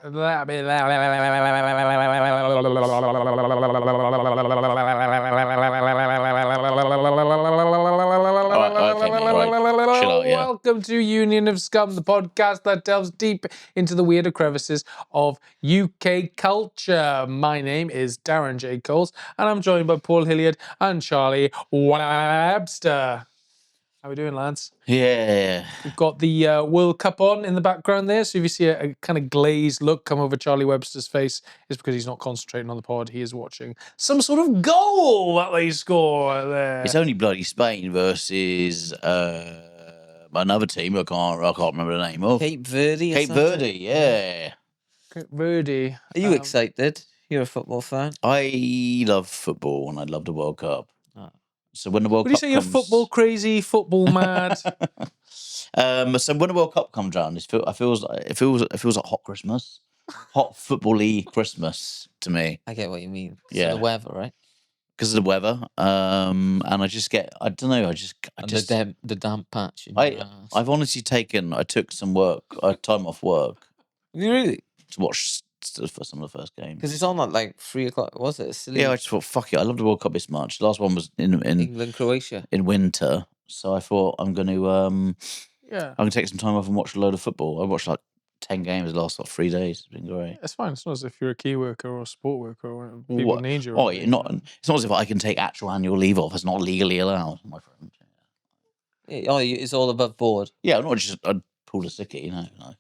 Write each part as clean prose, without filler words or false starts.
Okay, mate, right. Chill out, yeah. Welcome to Union of Scum, the podcast that delves deep into the weirder crevices of UK culture. My name is Darren J. Coles, and I'm joined by Paul Hilleard and Charlie Webster. How we doing, lads? Yeah. We've got the World Cup on in the background there, so if you see a kind of glazed look come over Charlie Webster's face, it's because he's not concentrating on the pod. He is watching some sort of goal that they score there. It's only bloody Spain versus another team. I can't remember the name of. Cape Verde. Cape Verde, yeah. Cape Verde. Are you excited? You're a football fan. I love football and I love the World Cup. Oh. So when the World Would you Cup say you're football crazy, football mad? So when the World Cup comes around, it feels like hot Christmas, hot football-y Christmas to me. I get what you mean. Yeah. So the weather, right? Because of the weather, and I just get, I don't know, The damp patch. I've honestly took some time off work Really? to watch for some of the first games. Because it's on at like 3 o'clock. Was it? Silly. Yeah, I just thought, fuck it, I love the World Cup this much. The last one was in England, Croatia. in winter, so I thought I'm going to take some time off and watch a load of football. I watched like 10 games the last 3 days. It's been great. It's fine. It's not as if you're a key worker or a sport worker or people need you. It's not as if I can take actual annual leave off. It's not legally allowed, my friend. Yeah, it's all above board. Yeah, I'm not just I'd pull a sickie, no.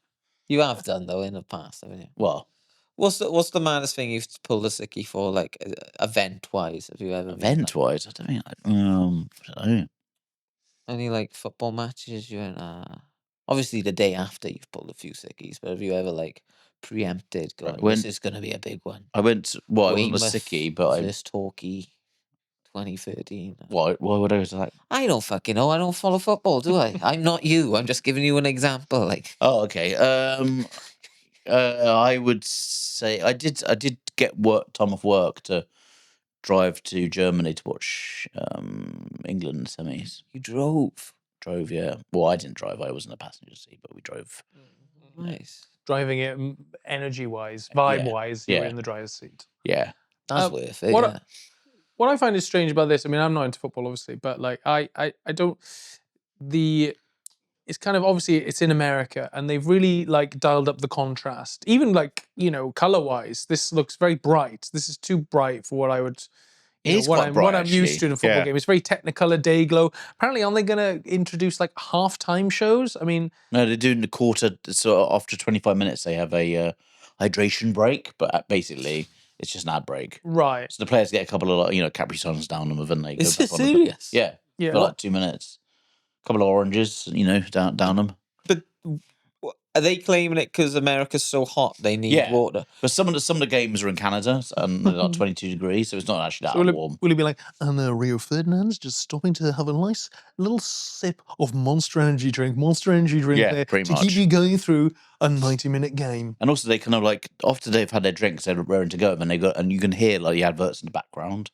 You have done though in the past, haven't you? Well, what's the maddest thing you've pulled a sickie for, like event wise? Have you ever event wise? I don't think. I don't know. Any like football matches you went? Obviously, the day after you've pulled a few sickies, but have you ever like preempted? This is going to be a big one. I went. Well, I wasn't a sickie, but first Torquay, 2013. Why would I do that? I don't fucking know. I don't follow football, do I? I'm not you. I'm just giving you an example. Like. Oh, okay. I would say I did get time off work to drive to Germany to watch England semis. You drove, yeah. Well, I didn't drive. I was in the passenger seat, but we drove. Nice. Driving it energy-wise, vibe-wise, you were in the driver's seat. Yeah. That's worth it. What I find is strange about this, I mean, I'm not into football, obviously, but like I don't. It's kind of obviously it's in America, and they've really like dialed up the contrast. Even like color-wise, this looks very bright. This is too bright for what I would. What I'm used to in a football game. It's very Technicolor, day glow. Apparently, aren't they going to introduce like halftime shows? I mean, no, they're doing the quarter. So after 25 minutes, they have a hydration break, but basically it's just an ad break. Right. So the players get a couple of Capri Suns down them, and they go Is back it on serious? Yeah. For like 2 minutes. A couple of oranges, down them. But are they claiming it because America's so hot they need water? But some of the games are in Canada and they're like 22 degrees, so it's not actually that warm. Will he be like, and Rio Ferdinand's just stopping to have a nice little sip of Monster Energy drink there pretty to much. keep you going through a 90-minute game. And also they kind of like, after they've had their drinks, they're raring to go, and and you can hear like the adverts in the background.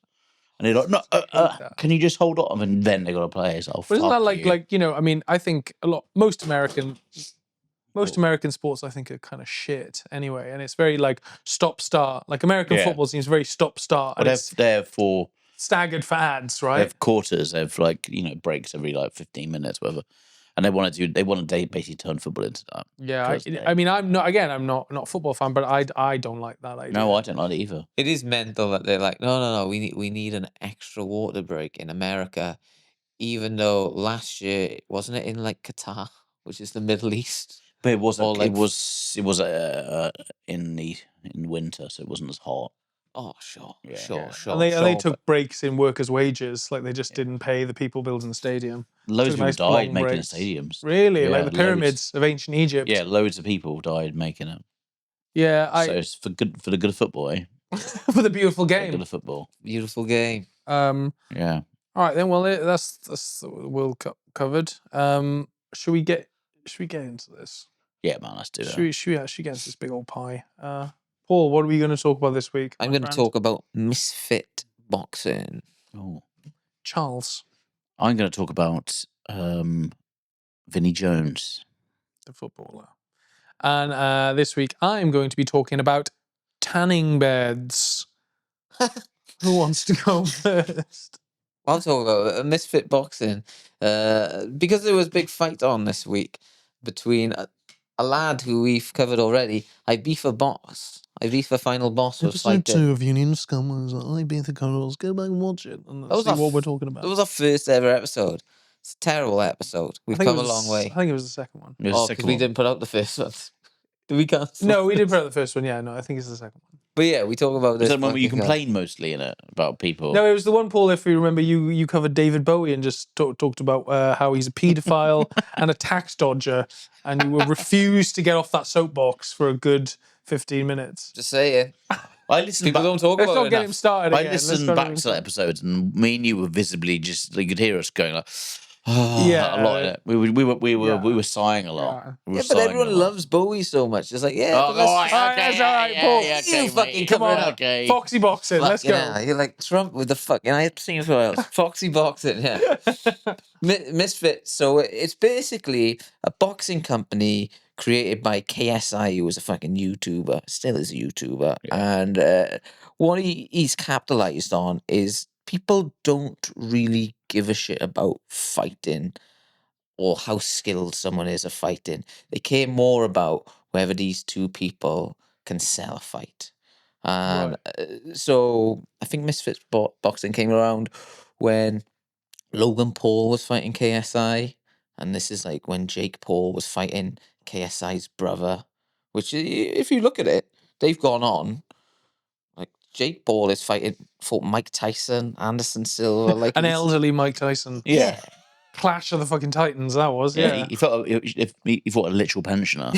And they're like, no, can you just hold on? And then they got to play. It's like, but isn't that like I mean, I think most American sports, I think, are kind of shit anyway. And it's very like stop-start. Like American football seems very stop-start. Well, they're for staggered for ads, right? They have quarters. They have like breaks every like 15 minutes, whatever. And they want to basically turn football into that. Yeah, I mean, I'm not a football fan, but I don't like that idea. No, I don't like it either. It is mental that they're like, no, we need an extra water break in America, even though last year wasn't it in like Qatar, which is the Middle East. But it was in winter, so it wasn't as hot. Oh, sure. And they took breaks in workers' wages, like they just didn't pay the people building the stadium. Loads of people died making the stadiums. Really? Like the pyramids of ancient Egypt? Yeah, loads of people died making it. Yeah, so it's for the good of football, eh? For the beautiful game. For the good of football. Beautiful game. Yeah. All right then. Well, that's the World Cup covered. Should we get into this? Yeah, man, let's do that. Should we actually get into this big old pie? Paul, what are we going to talk about this week? I'm going to talk about Misfits Boxing. Oh, Charles. I'm going to talk about Vinnie Jones, the footballer. And this week I'm going to be talking about tanning beds. Who wants to go first? I'll talk about Misfit Boxing because there was a big fight on this week between a lad who we've covered already, Ibiza Boss. Ibiza Final Boss was Episode fighting. 2 of Union Scumbags, Ibiza Cuddles. Go back and watch it and see what we're talking about. That was our first ever episode. It's a terrible episode. We've come a long way. I think it was the second one. Because we didn't put out the first one. Did we cancel? No, we did put out the first one. Yeah, no, I think it's the second one. But yeah, we talk about this. Is that the one where you complain mostly in it about people? No, it was the one, Paul, if you remember, you covered David Bowie and just talked about how he's a paedophile and a tax dodger, and you were refused to get off that soapbox for a good 15 minutes. Just saying. I listened People don't talk Let's about not it get enough. him started again. I listened back to that episode, and me and you were visibly just, you could hear us going like, a lot in it. We were sighing a lot. Yeah, but everyone loves Bowie so much. It's like, yeah, Oh, but let's That's all right, Paul. you fucking come on. Okay. Foxy Boxing, let's go. Yeah, you're like Trump with the fucking. I have seen somewhere else. Foxy Boxing, yeah. Misfits. So it's basically a boxing company created by KSI, who was a fucking YouTuber, still is a YouTuber, and what he's capitalized on is people don't really give a shit about fighting or how skilled someone is at fighting. They care more about whether these two people can sell a fight. And so I think Misfits Boxing came around when Logan Paul was fighting KSI. And this is like when Jake Paul was fighting KSI's brother, which if you look at it, they've gone on. Like Jake Paul fought Mike Tyson, Anderson Silva, like an elderly Mike Tyson. Yeah. Clash of the fucking Titans, that was. Yeah. He fought a literal pensioner.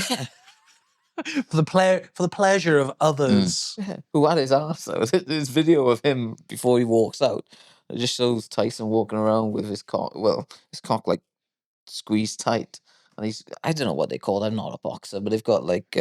for the pleasure of others. Who had his arse though? This video of him before he walks out. It just shows Tyson walking around with his cock. Well, his cock like squeezed tight, and I don't know what they call it. I'm not a boxer, but they've got like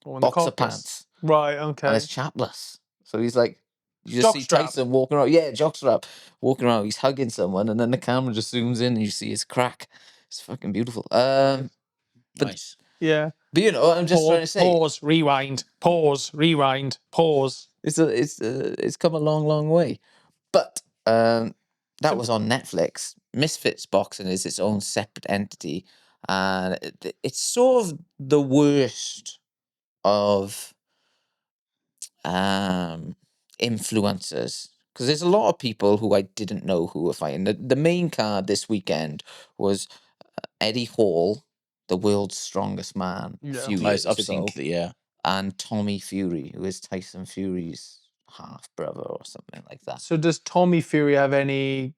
boxer pants. Right. Okay. And it's chapless. So he's like, you just see Tyson walking around. Yeah, jockstrap walking around. He's hugging someone, and then the camera just zooms in, and you see his crack. It's fucking beautiful. Nice. Yeah. But you know, I'm just trying to say. Pause. Rewind. Pause. Rewind. Pause. It's come a long, long way. But that was on Netflix. Misfits Boxing is its own separate entity, and it's sort of the worst of influencers, because there's a lot of people who I didn't know who were fighting. The main card this weekend was Eddie Hall, the world's strongest man, a few years ago, and Tommy Fury, who is Tyson Fury's half brother or something like that. So does Tommy Fury have any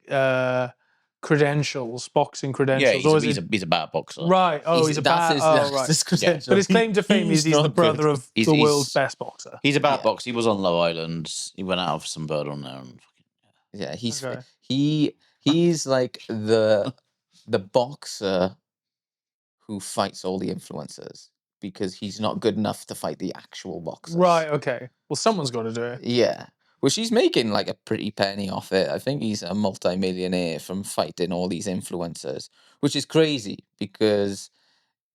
credentials, boxing credentials? Yeah, he's a bad boxer. Right. Oh, he's a bad. Right. Yeah. But his claim to fame is he's the brother of the world's best boxer. He's a bad boxer. He was on Love Island. He went out of some bird on there. Yeah, he's like the boxer who fights all the influencers, because he's not good enough to fight the actual boxers. Right. Okay. Well, someone's got to do it. Yeah. Well, she's making like a pretty penny off it. I think he's a multi-millionaire from fighting all these influencers, which is crazy, because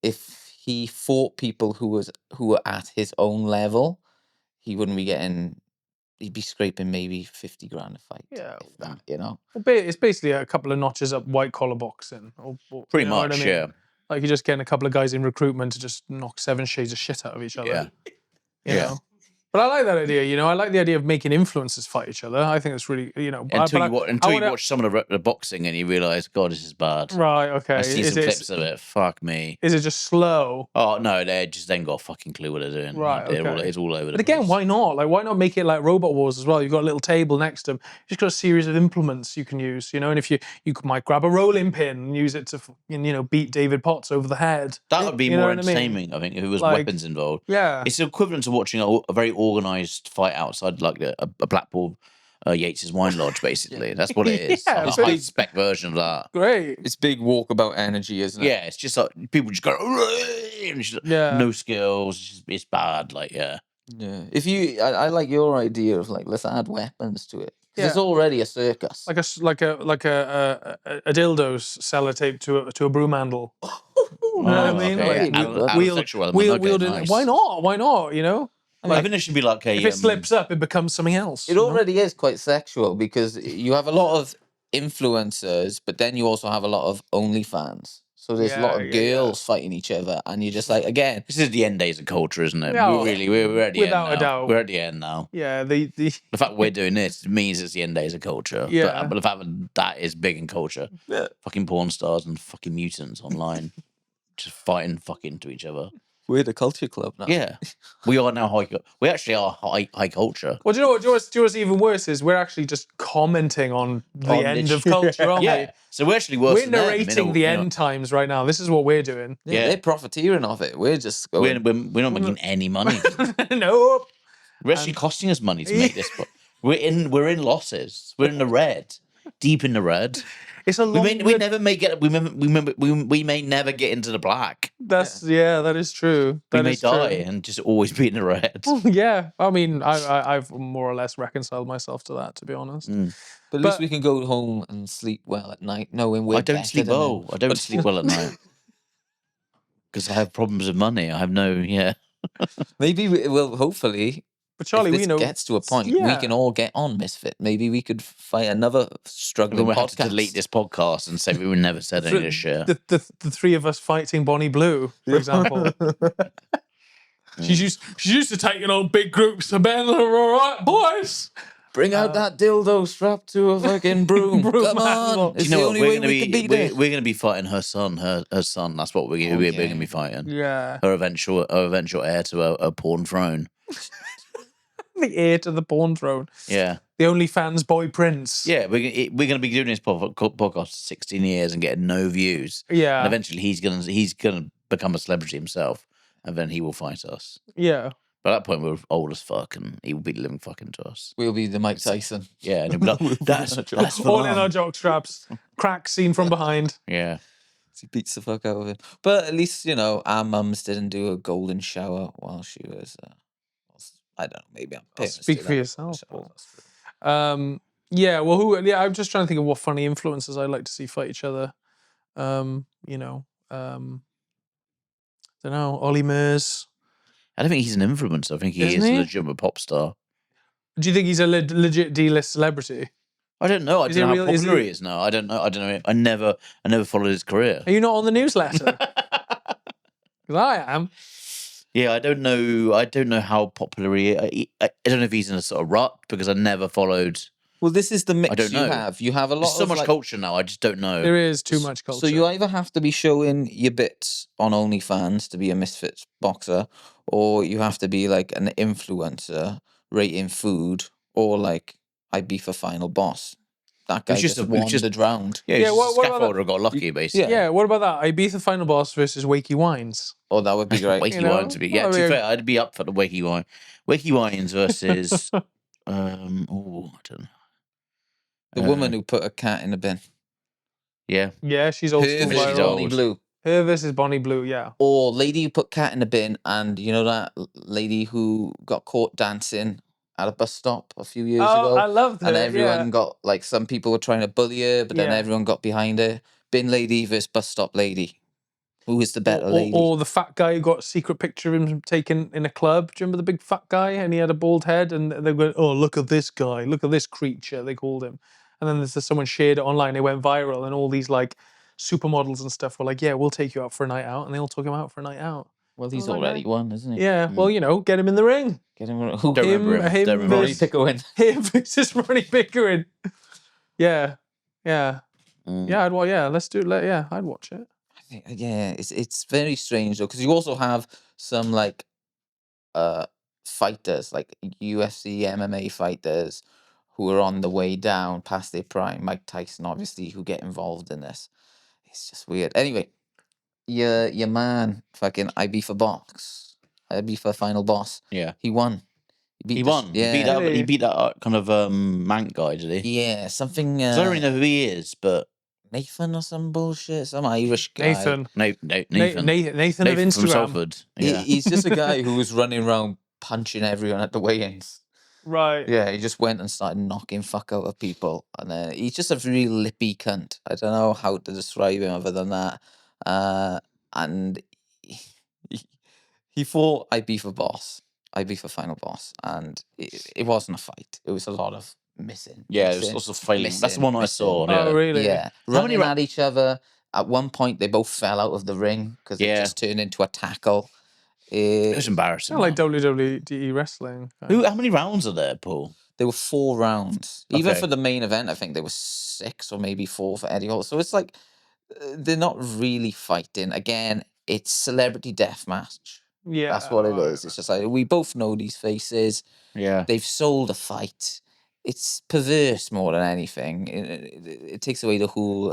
if he fought people who were at his own level, he wouldn't be getting. He'd be scraping maybe 50 grand a fight. Yeah, if that, you know. Well, it's basically a couple of notches up white collar boxing. Pretty much, yeah. Like you're just getting a couple of guys in recruitment to just knock 7 shades of shit out of each other. Yeah. You know? But I like that idea, you know. I like the idea of making influencers fight each other. I think it's really, you know. Until you watch some of the boxing and you realise, God, this is bad. Right, okay. I see some clips of it. Fuck me. Is it just slow? Oh, no, they just then got a fucking clue what they're doing. Right, okay. It's all over the But again, place. why not? Like, why not make it like Robot Wars as well? You've got a little table next to them. You've just got a series of implements you can use, you know. And if you might grab a rolling pin and use it to, you know, beat David Potts over the head. That would be more entertaining, I think, if there was weapons involved. Yeah. It's equivalent to watching a very organised fight outside like a Blackpool Yates's wine lodge, basically. That's what it is. Yeah, a high spec version of that. Great. It's big walkabout energy, isn't it? Yeah, it's just like people just go, and just, no skills. It's bad. Like, yeah. Yeah. I like your idea of like, let's add weapons to it. Yeah. There's already a circus. Like a dildo sellotape to a broom handle. You know what I mean? Okay, adult element. Okay, nice. Why not? Why not? You know? I think it should be like a. If it slips up, it becomes something else. It already is quite sexual because you have a lot of influencers, but then you also have a lot of OnlyFans. So there's a lot of girls fighting each other, and you're just like, again, this is the end days of culture, isn't it? Yeah, we're at the without end a now. doubt. We're at the end now. Yeah, The fact we're doing this means it's the end days of culture. Yeah. But the fact that is big in culture. Yeah. Fucking porn stars and fucking mutants online, just fighting fucking to each other. we're the culture club now. Yeah, we are now high. We actually are high culture. Well, do you know what? Do you know what's even worse is we're actually just commenting on the end of culture, aren't Yeah, so we're actually worse. we? We're narrating the end times right now. This is what we're doing. Yeah, they're profiteering off it. We're just going. We're not making any money. Nope. We're actually costing us money to make this. We're in losses. We're in the red, deep in the red. It's a long. We never may get. We may never get into the black. That is true. We may die and just always be in the red. Yeah, I mean, I've more or less reconciled myself to that, to be honest. But at least we can go home and sleep well at night, knowing we're. I don't sleep well. I don't sleep well at night because I have problems with money. I have no. Yeah. Maybe we'll hopefully. But Charlie, if this gets to a point, we can all get on Misfit. Maybe we could fight another struggling We'll podcast. have to delete this podcast and say we never said any of this shit. The three of us fighting Bonnie Blue, for example. She's used to taking on big groups of men. All right, boys. Bring out that dildo strapped to a fucking broom. Come on. It's the only way we can beat it. We're going to be fighting her son. Her son. That's what we're going to be fighting. Yeah. Her eventual heir to a porn throne. The heir to the porn throne. Yeah. The OnlyFans boy prince. Yeah, we're going to be doing this podcast for 16 years and getting no views. Yeah. And eventually he's gonna become a celebrity himself, and then he will fight us. Yeah. By that point, we're old as fuck, and he will be living fucking to us. We'll be the Mike Tyson. Yeah, and he'll be like, that's all in our jock straps. Crack seen from behind. Yeah. He beats the fuck out of him. But at least, our mums didn't do a golden shower while she was... I don't know. Maybe I'm. Speak for yourself. Yeah. Well, I'm just trying to think of what funny influencers I'd like to see fight each other. Don't know. Ollie Murs. I don't think he's an influencer. I think he is a legitimate pop star. Do you think he's a legit D-list celebrity? I don't know. I don't know how popular he is now. I don't know. I never followed his career. Are you not on the newsletter? Because I am. Yeah, I don't know how popular he is. I don't know if he's in a sort of rut because I never followed. Well, this is the mix I don't know. you have. You have a lot There's so much culture now. I just don't know. There is too much culture. So you either have to be showing your bits on OnlyFans to be a Misfits boxer, or you have to be like an influencer rating food, or like I beef a final boss. That guy just wandered round. Yeah, he's just a scaffolder got lucky, basically. Yeah, what about that? Ibiza Final Boss versus Wakey Wines. Oh, that would be great. Wakey Wines would be... Yeah, to be fair, I'd be up for the Wakey Wine. Wakey Wines versus... I don't know. The woman who put a cat in a bin. Yeah. Yeah, she's old Her school. versus Bonnie Blue. Her versus Bonnie Blue, yeah. Or lady who put cat in a bin, and you know that lady who got caught dancing at a bus stop a few years ago. I loved her. And everyone got, like, some people were trying to bully her, but then everyone got behind her. Bin lady versus bus stop lady. Who is the better lady? Or the fat guy who got a secret picture of him taken in a club. Do you remember the big fat guy? And he had a bald head, and they went, "Oh, look at this guy. Look at this creature," they called him. And then someone shared it online. It went viral, and all these, like, supermodels and stuff were like, "Yeah, we'll take you out for a night out." And they all took him out for a night out. Well, he's already won, isn't he? Yeah, well, get him in the ring. Get him. Don't remember him. Don't remember Ronnie Pickering. Him versus Ronnie Pickering. Yeah. Yeah. Let's do it. Yeah, I'd watch it. I think, it's very strange though, because you also have some like fighters, like UFC MMA fighters who are on the way down past their prime. Mike Tyson, obviously, who get involved in this. It's just weird. Anyway, your man, fucking IB for final boss. Yeah, he won. He won. Yeah, he beat that kind of Mank guy, did he? Yeah, something. I don't really know who he is, but Nathan or some bullshit, some Irish guy. Nathan. Nathan of Instagram. From Salford. Yeah. He's just a guy who was running around punching everyone at the weigh-ins. Right. Yeah, he just went and started knocking fuck out of people, and he's just a really lippy cunt. I don't know how to describe him other than that. and he thought I'd be for boss. I'd be for final boss, and it wasn't a fight. It was a lot of missing. Yeah, it was also fighting. That's the one I saw. Oh, really? Yeah, running at each other. At one point, they both fell out of the ring because it just turned into a tackle. It was embarrassing. Kind of like WWE wrestling. How many rounds are there, Paul? There were 4 rounds. Even for the main event, I think there was 6 or maybe 4 for Eddie Hall. So it's like they're not really fighting. Again, it's celebrity deathmatch. Yeah, that's what it is. It's just like we both know these faces. Yeah, they've sold a fight. It's perverse more than anything. It takes away the whole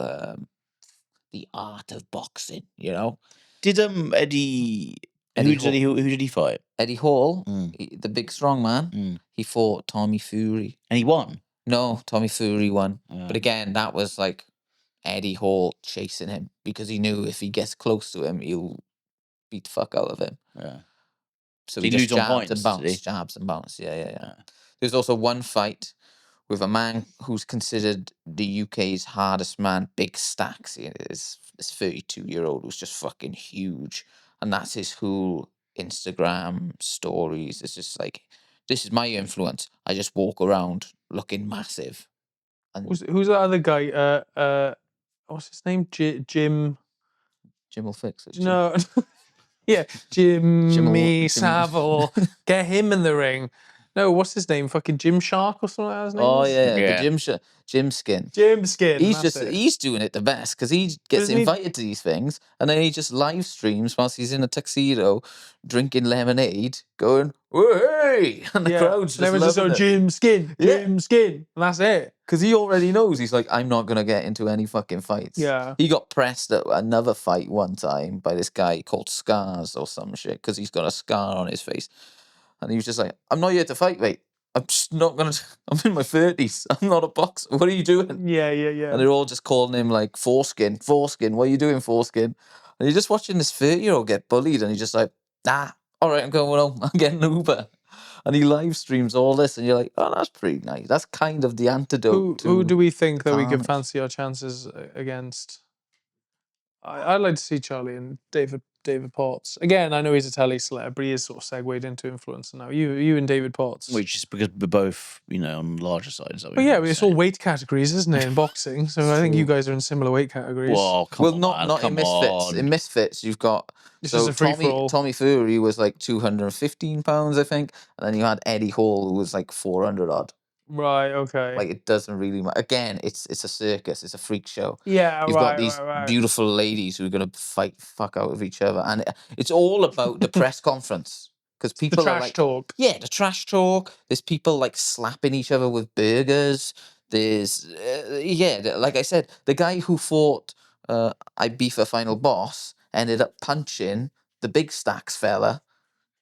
the art of boxing. You know? Did Eddie? Who did he fight? Eddie Hall, the big strong man. He fought Tommy Fury, and he won. No, Tommy Fury won. But again, that was like Eddie Hall chasing him because he knew if he gets close to him, he'll beat the fuck out of him. Yeah. So he just jabs and bounce. Yeah. There's also one fight with a man who's considered the UK's hardest man, Big Stacks. This 32-year-old who's just fucking huge. And that's his whole Instagram stories. It's just like, this is my influence. I just walk around looking massive. And who's that other guy? What's his name? Jim. Jim will fix it. No. Yeah, Jimmy Savile. Get him in the ring. No, what's his name? Fucking Jim Shark or something like that his name is? The Jim Skin. Jim Skin. He's doing it the best because he gets invited to these things and then he just live streams whilst he's in a tuxedo, drinking lemonade, going, "Hey!" and the crowd's just loving it. Jim Skin, Jim Skin, and that's it. Because he already knows, he's like, I'm not gonna get into any fucking fights. Yeah. He got pressed at another fight one time by this guy called Scars or some shit because he's got a scar on his face. And he was just like, I'm not here to fight, mate. I'm just not gonna. I'm in my 30s. I'm not a boxer. What are you doing? Yeah. And they're all just calling him like Foreskin. What are you doing, Foreskin? And you're just watching this 30-year-old get bullied, and he's just like, all right, I'm going home. I'm getting an Uber. And he live streams all this, and you're like, oh, that's pretty nice. That's kind of the antidote. Who do we think that we could fancy our chances against? I'd like to see Charlie and David Potts. Again, I know he's a telly celeb, but he is sort of segued into influencer now. You and David Potts. Which is because we're both, on the larger side. But yeah, it's all weight categories, isn't it, in boxing? So I think you guys are in similar weight categories. Well, not in Misfits. In Misfits, you've got... Tommy Fury was like 215 pounds, I think. And then you had Eddie Hall, who was like 400 odd. Right, okay. Like, it doesn't really matter. Again, it's a circus. It's a freak show. Yeah, You've got these beautiful ladies who are going to fuck out of each other. And it's all about the press conference. Because people the trash talk. Yeah, the trash talk. There's people like slapping each other with burgers. There's, like I said, the guy who fought I'd Be for Final Boss ended up punching the Big Stacks fella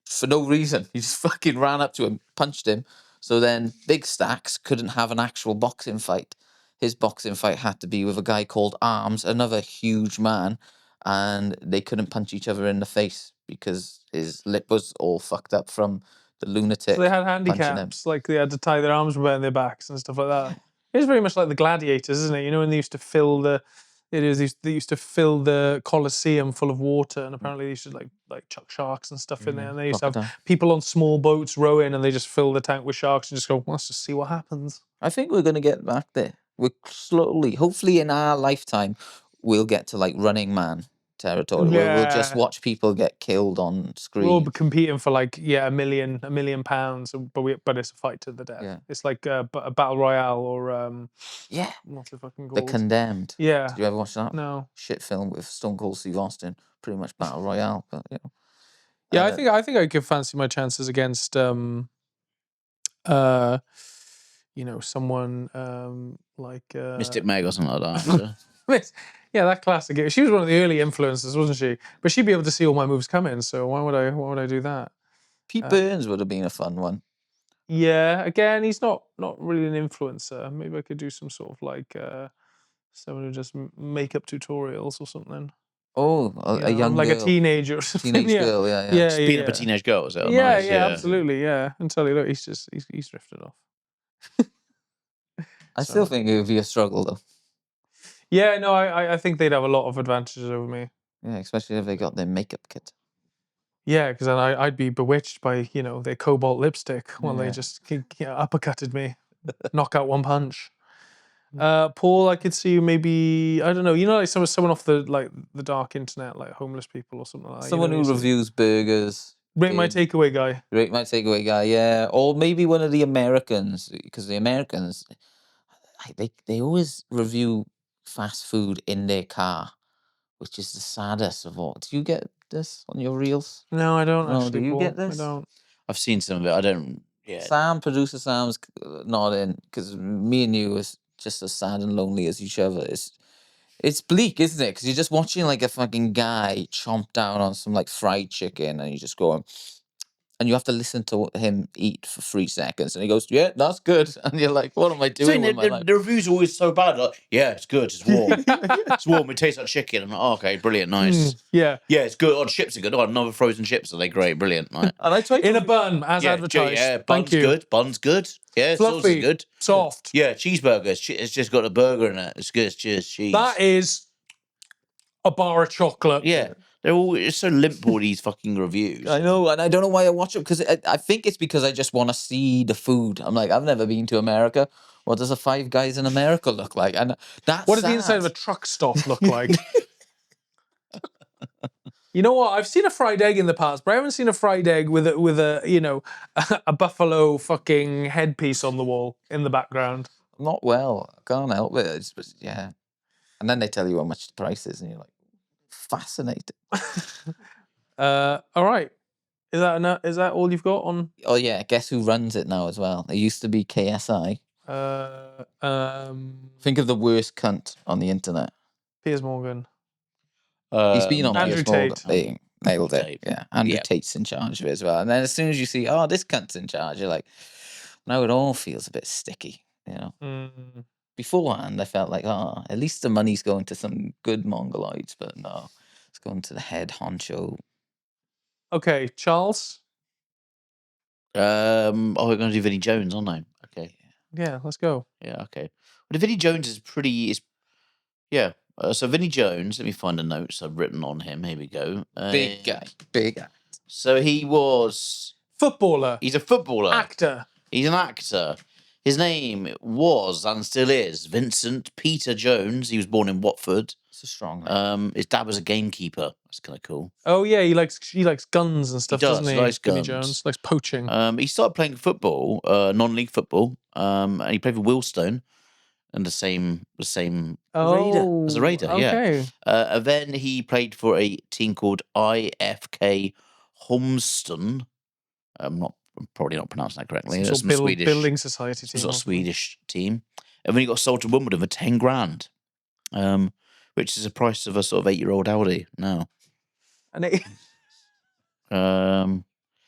for no reason. He just fucking ran up to him, punched him. So then Big Stacks couldn't have an actual boxing fight. His boxing fight had to be with a guy called Arms, another huge man, and they couldn't punch each other in the face because his lip was all fucked up from the lunatic. So they had handicaps, like they had to tie their arms behind their backs and stuff like that. It's very much like the gladiators, isn't it? When they used to fill the Colosseum full of water, and apparently they used to like chuck sharks and stuff in there, and they used to have people on small boats rowing, and they just fill the tank with sharks and just go, well, let's just see what happens. I think we're going to get back there. We're slowly, hopefully in our lifetime, we'll get to like Running Man territory where we'll just watch people get killed on screen. We'll be competing for like £1 million, but it's a fight to the death. Yeah. It's like a battle royale or what's it fucking called? The Condemned. Yeah. Did you ever watch that? No. Shit film with Stone Cold Steve Austin. Pretty much battle royale, but Yeah, I think I could fancy my chances against someone like Mystic Meg or something like that. Yeah, that classic. She was one of the early influencers, wasn't she? But she'd be able to see all my moves coming, so why would I do that? Pete Burns would have been a fun one. Yeah, again, he's not really an influencer. Maybe I could do some sort of like someone who just makeup tutorials or something. Oh, a young like girl. A teenager or something. Teenage girl, yeah. Speed up a teenage girl, is it? Yeah, absolutely, yeah. And tell you, look, he's drifted off. I still think it would be a struggle, though. Yeah, no, I think they'd have a lot of advantages over me. Yeah, especially if they got their makeup kit. Yeah, because then I'd be bewitched by, their cobalt lipstick while they just uppercutted me. Knockout one punch. Paul, I could see you maybe, I don't know, like someone off the dark internet, like homeless people or something like that. Someone who reviews burgers. Rate my takeaway guy. Rate my takeaway guy, yeah. Or maybe one of the Americans, because the Americans, they always review fast food in their car, which is the saddest of all. Do you get this on your reels? No, I don't actually. Do you Paul. get this? I don't. I've seen some of it. I don't. Yeah. Producer Sam's not in, because me and you is just as sad and lonely as each other. It's bleak, isn't it? Because you're just watching like a fucking guy chomp down on some like fried chicken, and you're just going, and you have to listen to him eat for 3 seconds, and he goes, "Yeah, that's good," and you're like, "What am I doing with my life?" The reviews are always so bad. Like, yeah, it's good. It's warm. It's warm. It tastes like chicken. I'm like, oh, okay, brilliant, nice. Yeah, it's good. Oh, the chips are good. Oh, another frozen chips. Are they great? Brilliant. Right. And I tried in a bun as advertised. Yeah, bun's good. Bun's good. Yeah, sauce is good. Soft. Yeah, cheeseburgers. It's just got a burger in it. It's good. It's just cheese. That is a bar of chocolate. Yeah. It's so limp, all these fucking reviews. I know, and I don't know why I watch them, because I think it's because I just want to see the food. I'm like, I've never been to America. What does a Five Guys in America look like? And that's what does the inside of a truck stop look like? You know what? I've seen a fried egg in the past, but I haven't seen a fried egg with a a buffalo fucking headpiece on the wall in the background. Not well. I can't help it. Yeah. And then they tell you how much the price is, and you're like, fascinated. All right. Is that all you've got on? Oh yeah, guess who runs it now as well? It used to be KSI. Think of the worst cunt on the internet. Piers Morgan. He's been on Andrew Piers Tate. Morgan. Nailed it. Yeah, Andrew Tate's in charge of it as well. And then as soon as you see, oh, this cunt's in charge, you're like, now it all feels a bit sticky, Beforehand, I felt like, at least the money's going to some good Mongoloids, but no, it's going to the head honcho. Okay, Charles. We're going to do Vinnie Jones, aren't I? Okay. Yeah, let's go. Yeah, okay. Well, Vinnie Jones is pretty. So Vinnie Jones. Let me find the notes I've written on him. Here we go. Big guy. So he was footballer. He's a footballer. Actor. He's an actor. His name was and still is Vincent Peter Jones. He was born in Watford. It's a strong name. His dad was a gamekeeper. That's kind of cool. Oh yeah, he likes guns and stuff, doesn't he? Likes Vinnie guns. Jones likes poaching. He started playing football, non-league football. And he played for Willstone, and the same Raider. As a Raider. Okay. Yeah. Then he played for a team called IFK Holmston. I'm probably not pronouncing that correctly. It's a Swedish building society team. Sort of Swedish team. And then he got sold to Wimbledon for 10 grand, which is the price of a sort of 8-year-old Audi now.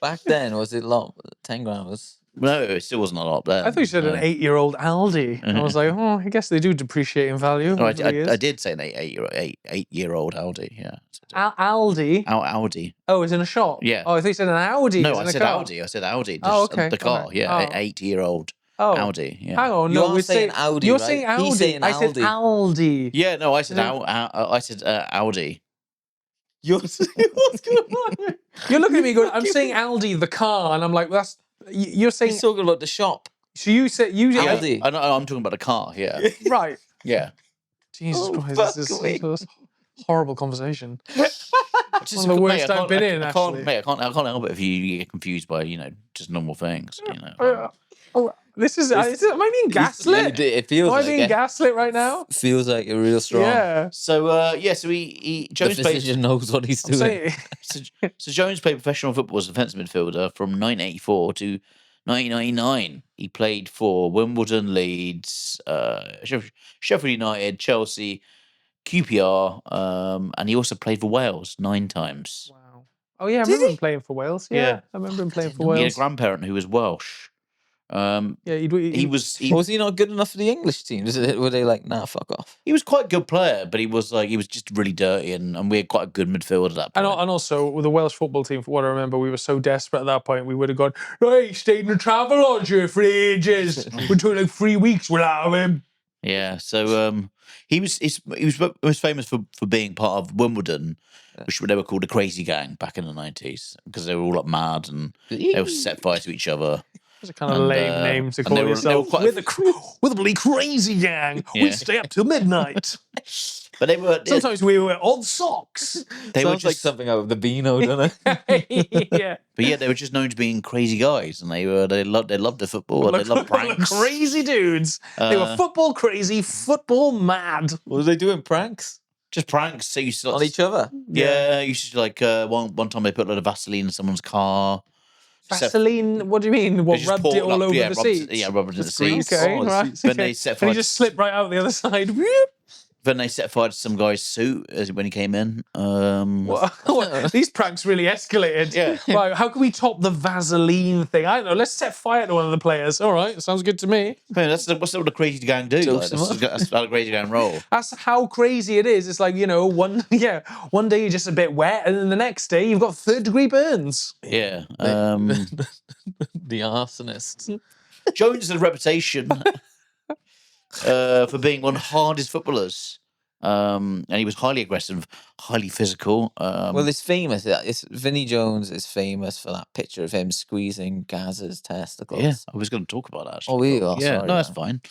Back then, was it a lot? 10 grand was... No, it still wasn't a lot there. I thought you said an 8-year-old Aldi. And I was like, I guess they do depreciate in value. No, I did say an 8-year-old Audi, yeah. Aldi? Audi. Oh, it's in a shop? Yeah. Oh, I thought you said an Audi. No, I said Audi. I said Audi. Okay. The car, yeah. 8-year-old Audi, yeah. Hang on, no, we're saying Audi, You're right? saying Audi. He's saying I said Aldi. Yeah, no, I said Audi. What's going on? You're looking at me going, I'm saying Aldi, the car, and I'm like, that's... You're saying... He's talking about the shop. So you said... Aldi. I'm talking about the car, yeah. Right. Yeah. Jesus Christ, this is horrible conversation. One of the worst I've been in, actually. I can't help it if you get confused by, just normal things, This is... Am I being gaslit? It feels Am I like being gaslit right now? Feels like you're real strong. Yeah. So, so he Jones the physician knows what he's doing. So Jones played professional football as a defensive midfielder from 1984 to 1999. He played for Wimbledon, Leeds, Sheffield United, Chelsea, QPR, and he also played for Wales 9 times. Wow. Oh yeah, I remember him playing for Wales. Yeah. I remember him playing for Wales. He had a grandparent who was Welsh. He was he not good enough for the English team? Were they like, nah, fuck off? He was quite a good player, but he was just really dirty, and we had quite a good midfield at that point. And also with the Welsh football team, for what I remember, we were so desperate at that point. We would have gone, hey, stayed in a travel lodge here for ages. We took like 3 weeks without him. Yeah, so He was most famous for being part of Wimbledon, which they were called the Crazy Gang back in the 90s because they were all up mad and they would set fire to each other. It's a kind of lame name to call yourself. We're the bloody Crazy Gang. We stay up till midnight. But they were sometimes we wear odd socks. They were just like something out of the Beano, don't it? Yeah. But yeah, they were just known to being crazy guys, and they loved the football. They loved pranks. Crazy dudes. They were football crazy, football mad. What were they doing? Pranks? Just pranks. So you used to, on each other. Yeah, you used to like one time they put a lot of Vaseline in someone's car. Vaseline? What do you mean? What, rubbed it all over the seat? Yeah, rubbed it in the seat. Okay, right. Then they set fire. And he just slipped right out the other side. Then they set fire to some guy's suit when he came in. These pranks really escalated. Yeah. Right, how can we top the Vaseline thing? I don't know. Let's set fire to one of the players. All right, sounds good to me. Man, what's what the Crazy Gang do? Like, that's how the Crazy Gang roll. That's how crazy it is. It's like, one day you're just a bit wet, and then the next day you've got 3rd-degree burns. Yeah. The arsonists. Jones had a reputation for being one of the hardest footballers. And he was highly aggressive, highly physical. Well, it's famous. Vinnie Jones is famous for that picture of him squeezing Gaz's testicles. Yeah, I was going to talk about that. Actually. Oh, we are. Yeah, sorry, no, that's fine.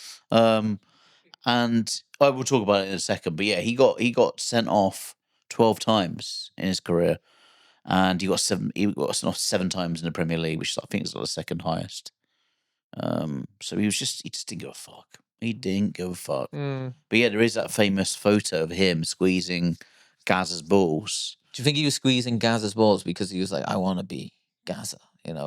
And I will talk about it in a second. But yeah, he got sent off 12 times in his career, and he got sent off 7 times in the Premier League, which I think is the second highest. So he just didn't give a fuck. He didn't give a fuck. But yeah, there is that famous photo of him squeezing Gaz's balls. Do you think he was squeezing Gaz's balls because he was like, I want to be Gaza?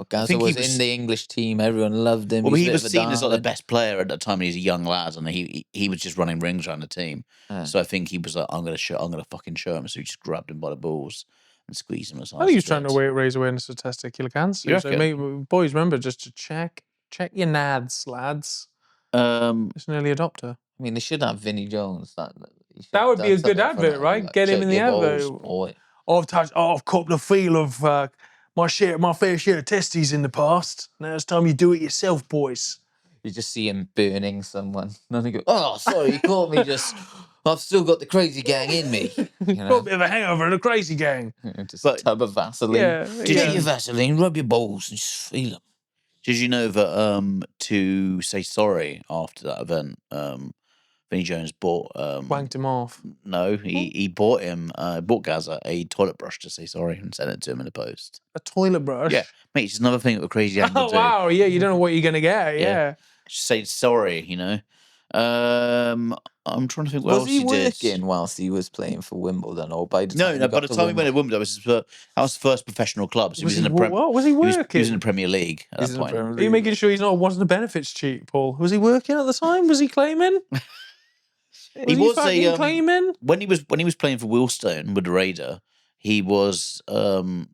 Gaza was in the English team. Everyone loved him. Well, he was seen as like the best player at that time. He was a young lad, and he was just running rings around the team. So I think he was like, I'm gonna fucking show him. So he just grabbed him by the balls and squeezed him as hard. I think he was trying to raise awareness of testicular cancer. So boys, remember just to check your nads, lads. It's an early adopter. I mean, they should have Vinnie Jones. That would be a good advert, right? Like, get him in the advert. I've copped the feel of my fair share of testes in the past. Now it's time you do it yourself, boys. You just see him burning someone. And they go, oh, sorry, you caught me I've still got the Crazy Gang in me. Got a bit of a hangover in the Crazy Gang. Just a tub of Vaseline. Get your Vaseline, rub your balls and just feel them. Did you know that to say sorry after that event, Vinnie Jones wanked him off? No, he bought Gaza a toilet brush to say sorry and sent it to him in the post. A toilet brush? Yeah, mate, it's another thing that a Crazy Gang would do. Wow, yeah, you don't know what you're gonna get. Yeah. Just say sorry, I'm trying to think what else he did. Was he working whilst he was playing for Wimbledon, or by the time? No. By the time he went to Wimbledon, that was the first professional club. So he was in the What was he working? He was in the Premier League at that point. Are you making sure wasn't a benefits cheat, Paul? Was he working at the time? Was he claiming? He was claiming when he was playing for Wheelstone with the Raider. He was working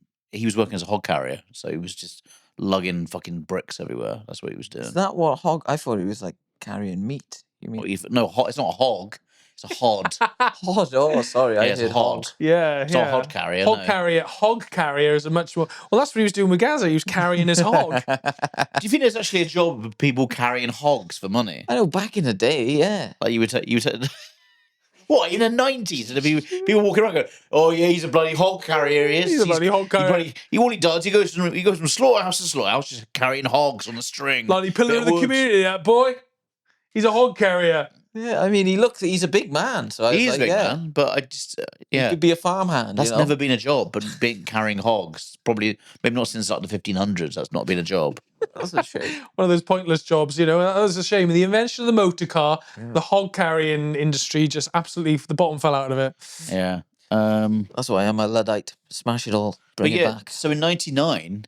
as a hog carrier, so he was just lugging fucking bricks everywhere. That's what he was doing. Is that what hog? I thought he was like carrying meat. You mean? No, it's not a hog. It's a hod. Hod. Oh, sorry, I heard hod. Yeah, it's not a hod carrier. Hog carrier is a much more. Well, that's what he was doing with Gaza. He was carrying his hog. Do you think there's actually a job of people carrying hogs for money? I know, back in the day, yeah. Like you would what, in the 90s? And people walking around going, oh yeah, he's a bloody hog carrier. He's a bloody hog carrier. All he does, he goes from slaughterhouse to slaughterhouse, just carrying hogs on a string. Bloody pillar of the community, that boy. He's a hog carrier. Yeah, I mean, he's a big man. So he is a big man, but I just, He could be a farmhand. That's never been a job, but carrying hogs, probably, maybe not since like the 1500s, that's not been a job. That's a shame. One of those pointless jobs, that was a shame. The invention of the motor car, the hog carrying industry, just absolutely, the bottom fell out of it. Yeah. That's why I'm a Luddite. Smash it all, bring it back. So in 99,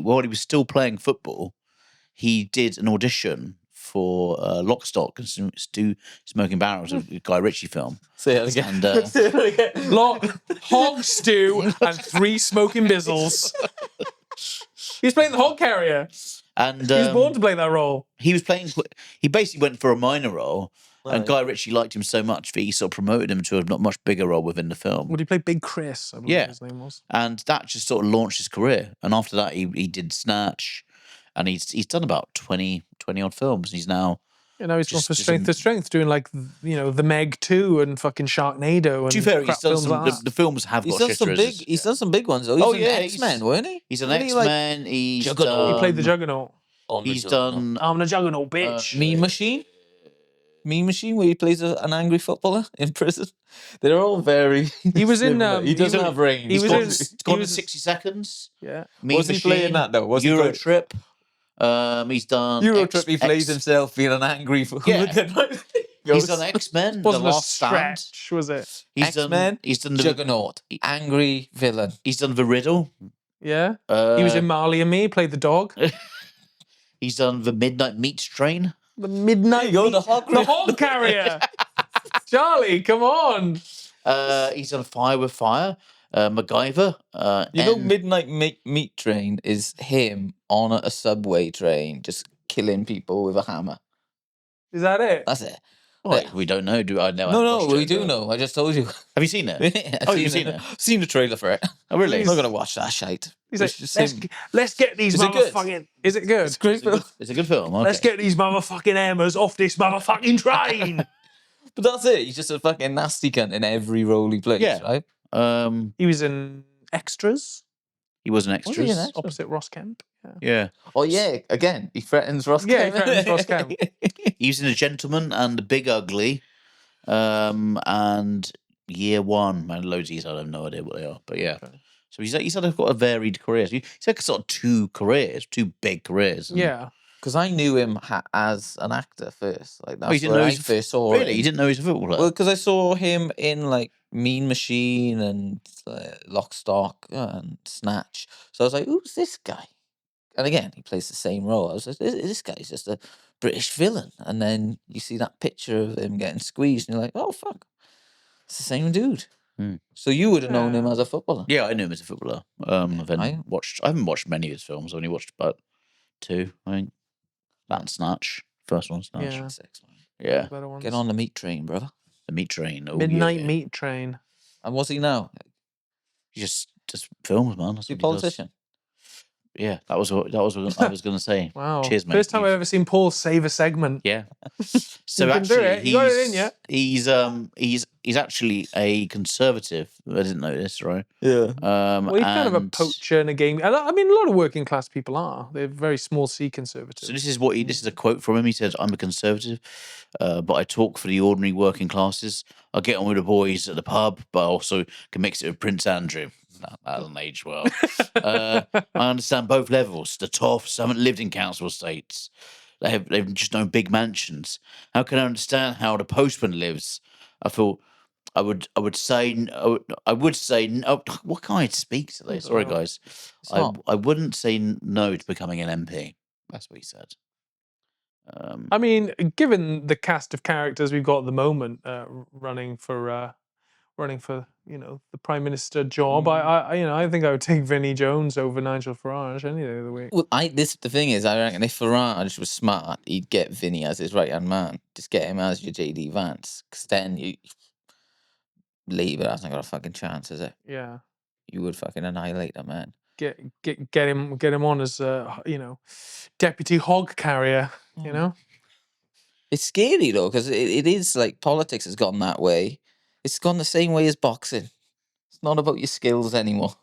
while he was still playing football, he did an audition for Lock, Stock and Smoking Barrels, a Guy Ritchie film. Say it again. And, hog stew and 3 smoking bizzles. He's playing the hog carrier. And he was born to play that role. He basically went for a minor role, and Guy Ritchie liked him so much that he sort of promoted him to a much bigger role within the film. Would he play Big Chris? I believe his name was. And that just sort of launched his career. And after that, he did Snatch. And he's done about 20 odd films. He's now You know, he's gone from strength to strength, doing like, you know, The Meg 2 and fucking Sharknado and To be fair, crap films like that. the films have got shit. He's done some big ones though. He's an X-Men, weren't he? He's an X-Men. He's He played the Juggernaut. He's done. I'm the Juggernaut, bitch. Mean Machine. Mean Machine, where he plays an angry footballer in prison. They're all very. He was in. He doesn't have range. He's gone in 60 Seconds. Yeah. Was he playing that though? Was Euro Trip? He's done Euro Trip. He plays himself being an angry hooligan. He's done X-Men. The Last Stand. Was it? X-Men. He's done the Juggernaut. Angry villain. He's done The Riddle. Yeah. He was in Marley and Me. Played the dog. He's done The Midnight Meat Train. The Midnight. The hog carrier. Charlie, come on. He's done Fire with Fire. MacGyver. Midnight Meat Train is him on a subway train, just killing people with a hammer. Is that it? That's it. Well, we don't know. No, we do know. I just told you. Have you seen it? You've seen it? I've seen the trailer for it. Oh, really? I'm not going to watch that shite. He's like, let's get these motherfucking... Is it good? It's a great film. It's a good film. Okay. Let's get these motherfucking hammers off this motherfucking train. But that's it. He's just a fucking nasty cunt in every role he plays, right? He was in Extras. He was an extras. Opposite Ross Kemp. Yeah. Oh, yeah. Again, he threatens Ross Kemp. Yeah, he threatens Ross Kemp. He was in A Gentleman and The Big Ugly. And Year One. Man, loads of these, I have no idea what they are. But yeah. Okay. So he's had quite a varied career. He's had sort of two big careers. Yeah. Because I knew him as an actor first. Like that's where I first saw him. Really? You didn't know he was a footballer? Well, because I saw him in like Mean Machine and Lock, Stock and Snatch. So I was like, who's this guy? And again, he plays the same role. I was like, this guy's just a British villain. And then you see that picture of him getting squeezed and you're like, oh, fuck. It's the same dude. So you would have known him as a footballer. Yeah, I knew him as a footballer. I haven't watched many of his films. I only watched about 2, I think. That and Snatch. First one, Snatch. Yeah. Get on the meat train, brother. The meat train. Oh, Midnight Meat Train. And what's he now? He just films, man. That's what he politician. Yeah, that was what I was going to say. Wow. Cheers, mate. First time I've ever seen Paul save a segment. Yeah. So you actually, can do it. You got it in, yeah? He's actually a conservative. I didn't know this, right? Yeah. Well, he's kind of a poacher in a game. I mean, a lot of working class people are. They're very small C conservatives. So this is a quote from him. He said, "I'm a conservative, but I talk for the ordinary working classes. I get on with the boys at the pub, but I also can mix it with Prince Andrew." That doesn't age well. I understand both levels. The toffs haven't lived in council estates. They've just known big mansions. How can I understand how the postman lives? I thought I would say no. What can I speak to this? Sorry, guys. I wouldn't say no to becoming an MP. That's what he said. I mean, given the cast of characters we've got at the moment, running for the Prime Minister job, I think I would take Vinnie Jones over Nigel Farage any day of the week. Well, the thing is, I reckon if Farage was smart, he'd get Vinnie as his right-hand man. Just get him as your JD Vance, because then Labour hasn't got a fucking chance, is it? Yeah. You would fucking annihilate that man. Get him on as deputy hog carrier. You know. It's scary though, because it is like politics has gone that way. It's gone the same way as boxing. It's not about your skills anymore.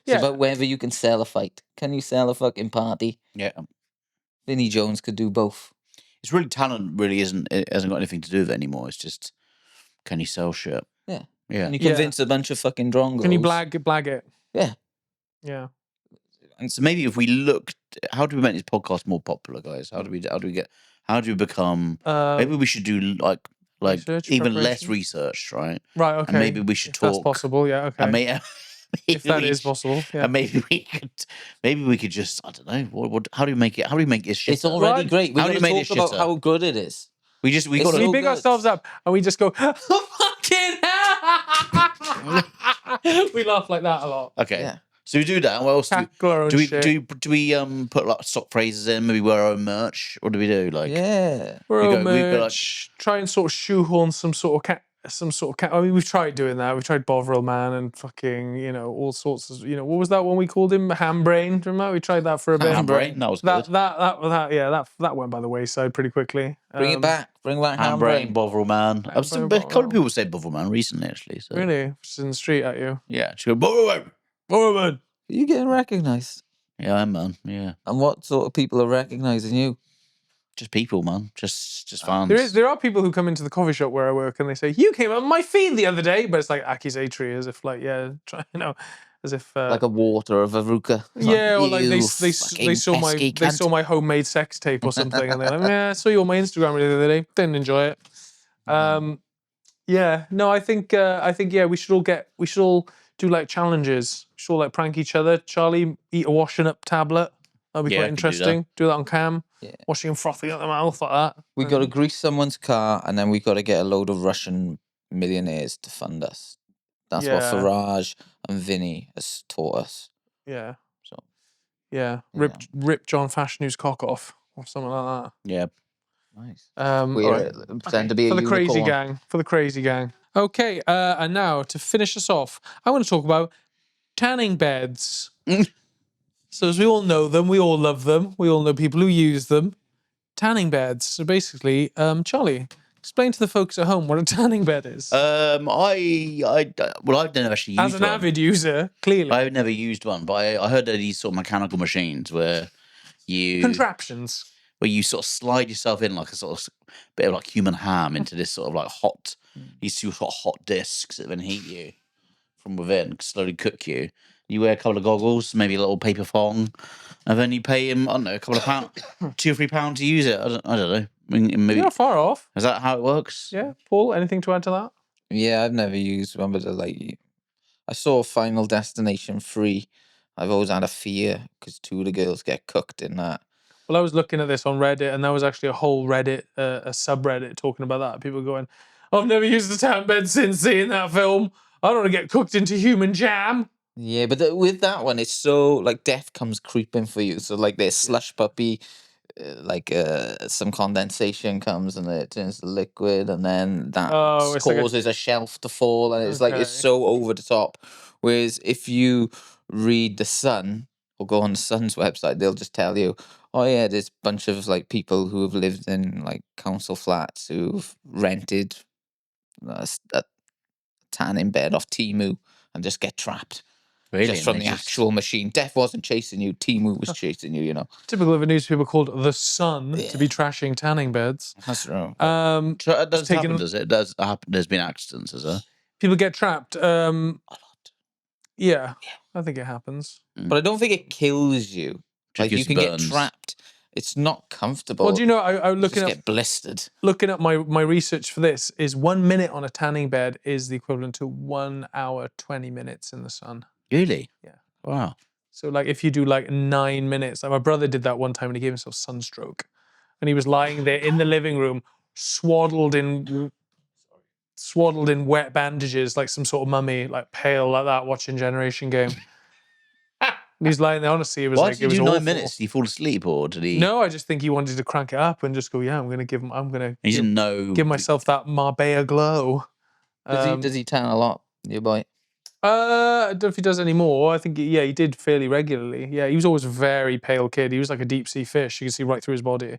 It's about whether you can sell a fight. Can you sell a fucking party? Yeah. Vinnie Jones could do both. It's really talent. Really hasn't got anything to do with it anymore. It's just, can you sell shit? Yeah. Yeah. Can you convince a bunch of fucking drongos? Can you blag it? Yeah. Yeah. And so maybe if we looked, how do we make this podcast more popular, guys? How do we become? Maybe we should do like research, even less research, right? Right. Okay. And maybe we should talk. That's possible. Yeah. Okay. And if that is possible. Yeah. And maybe we could just, I don't know. What? How do we make it? How do we make this shit? It's already great. We got to talk about how good it is. We got to big ourselves up and we just go fucking hell. We laugh like that a lot. Okay. Yeah. So we do that. What else do we put like stock phrases in? Maybe wear our own merch. What do we do? Like wear our own merch. Try and sort of shoehorn some sort of some sort of. I mean, we've tried doing that. We've tried Bovril Man and fucking, all sorts of. What was that one we called him? Hambrain. Do you remember? We tried that for a bit. Hambrain, that was good. That went by the wayside pretty quickly. Bring it back. Bring back Hambrain, Hambrain. Bovril Man. I've seen a couple of people say Bovril Man recently, actually. So. Really? Just in the street at you? Yeah, just go, Bovril Man. Bovril Man. Are you getting recognised? Yeah, I am, man. Yeah. And what sort of people are recognising you? Just people, man. Just fans. There are people who come into the coffee shop where I work and they say, "You came on my feed the other day," but it's like accusatory, as if like, as if like a water of Veruca. Yeah, or like they saw my homemade sex tape or something, and they're like, "Yeah, I saw you on my Instagram the other day. Didn't enjoy it." Yeah, no, I think we should all do like challenges. We should all like prank each other. Charlie, eat a washing up tablet. That'd be quite interesting. Do that on cam. Yeah. Washing and frothing out the mouth like that. We got to grease someone's car, and then we got to get a load of Russian millionaires to fund us. That's what Farage and Vinny has taught us. Yeah. So. Yeah. Rip John Fashionu's cock off or something like that. Yeah. Nice. Pretend to be for the crazy gang. For the crazy gang. Okay. And now to finish us off, I want to talk about tanning beds. So as we all know them, we all love them. We all know people who use them. Tanning beds. So basically, Charlie, explain to the folks at home what a tanning bed is. I've never actually used one. As an avid user, clearly. I've never used one, but I heard of these sort of mechanical machines where you... Contraptions. Where you sort of slide yourself in like a sort of bit of like human ham into this sort of like hot... These two sort of hot discs that then heat you from within, slowly cook you. You wear a couple of goggles, maybe a little paper thong, and then you pay him, I don't know, a couple of pounds, £2 or £3 to use it. I don't know. Maybe, you're not far off. Is that how it works? Yeah. Paul, anything to add to that? Yeah, I've never used one, but I saw Final Destination 3. I've always had a fear because 2 of the girls get cooked in that. Well, I was looking at this on Reddit, and there was actually a whole Reddit, a subreddit talking about that. People going, "I've never used the tan bed since seeing that film. I don't want to get cooked into human jam." Yeah, but with that one, it's so like death comes creeping for you. So like there's slush puppy, some condensation comes and it turns to liquid, and then that causes a shelf to fall, and it's like it's so over the top. Whereas if you read The Sun or go on The Sun's website, they'll just tell you, oh yeah, there's a bunch of like people who have lived in like council flats who've rented a tanning bed off Temu and just get trapped. Really? Just from the actual machine. Death wasn't chasing you. Temu was chasing you, Typical of a newspaper called The Sun to be trashing tanning beds. That's wrong. It does happen, does it? It does happen. There's been accidents, is there? People get trapped. A lot. Yeah, I think it happens. But I don't think it kills you. Like you can get trapped. It's not comfortable. Well, do you know, I looking up, get blistered. Looking at my research for this is 1 minute on a tanning bed is the equivalent to 1 hour, 20 minutes in the sun. Really? Yeah. Wow. So like if you do like 9 minutes, like my brother did that one time and he gave himself sunstroke. And he was lying there in the living room, swaddled in wet bandages, like some sort of mummy, like pale like that, watching Generation Game. And he's lying there, honestly, it was Why like, did it was you do awful. 9 minutes? Did he fall asleep or did he? No, I just think he wanted to crank it up and just go, yeah, I'm going to give myself that Marbella glow. Does he tan a lot, your boy? I don't know if he does anymore. I think, he did fairly regularly. Yeah, he was always a very pale kid. He was like a deep sea fish. You can see right through his body.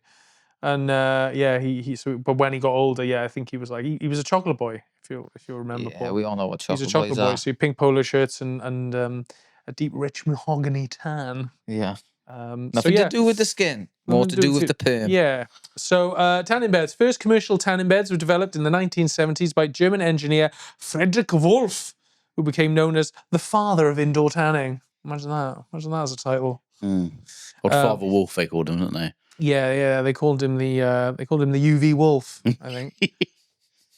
And but when he got older, I think he was like, he was a chocolate boy, if you remember, Paul. Yeah, we all know what chocolate boys are. He's a chocolate boy, so pink polo shirts and a deep rich mahogany tan. Yeah. Nothing to do with the skin, more to do with the perm. Yeah. So tanning beds. First commercial tanning beds were developed in the 1970s by German engineer Friedrich Wolf, who became known as the father of indoor tanning. Imagine that. Imagine that as a title. Or Father Wolf, they called him, didn't they? Yeah. They called him the UV Wolf, I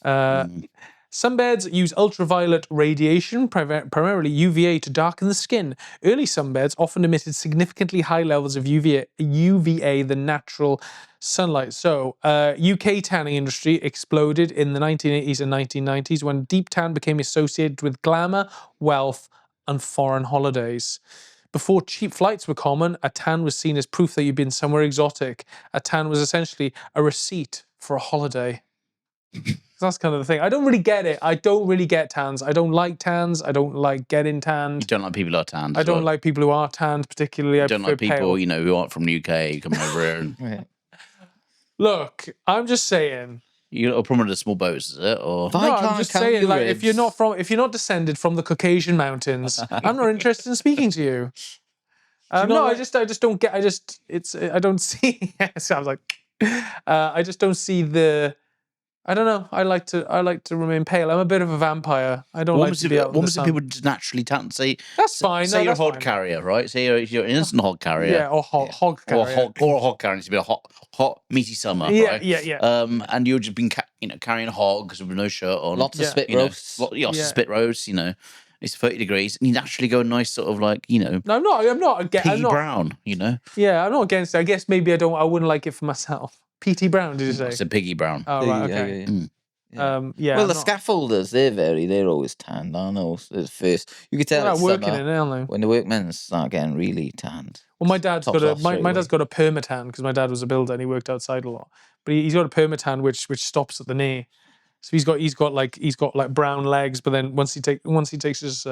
think. Some beds use ultraviolet radiation, primarily UVA, to darken the skin. Early sunbeds often emitted significantly high levels of UVA than natural sunlight. So, UK tanning industry exploded in the 1980s and 1990s when deep tan became associated with glamour, wealth, and foreign holidays. Before cheap flights were common, a tan was seen as proof that you'd been somewhere exotic. A tan was essentially a receipt for a holiday. That's kind of the thing. I don't really get it. I don't really get tans. I don't like tans. I don't like getting tanned. You don't like people who are tanned. I don't like people who are tanned particularly. You I don't prefer like people, pale. who aren't from the UK coming over here. And... Look, I'm just saying. You got a problem with the small boats, is it? Or no, I'm just saying, like, if you're not descended from the Caucasian mountains, I'm not interested in speaking to you. No, I just don't get. I don't see. So I was like, I just don't see the. I don't know. I like to remain pale. I'm a bit of a vampire. I don't like to be out in the sun. People just naturally tan? Say that's fine. Say you're a hod carrier, right? Say you're an instant hod carrier. Yeah, or hog carrier. Or a hog carrier needs to be a hot meaty summer, right? Yeah. And you've just been carrying hogs with no shirt on. Lots of spit roasts. Lots of spit roasts, It's 30 degrees, and you naturally go a nice sort of like, No, I'm not pea brown, Yeah, I'm not against it. I guess maybe I wouldn't like it for myself. P.T. Brown, did you say? It's a piggy brown. Oh, right, okay. Yeah. Well, the scaffolders, they're always tanned, aren't they? At first, you could tell it's working summer in it, aren't they? when the workmen start getting really tanned. Well, my dad's got a permatan because my dad was a builder and he worked outside a lot. But he's got a permatan which stops at the knee. So he's got like brown legs, but then once he takes his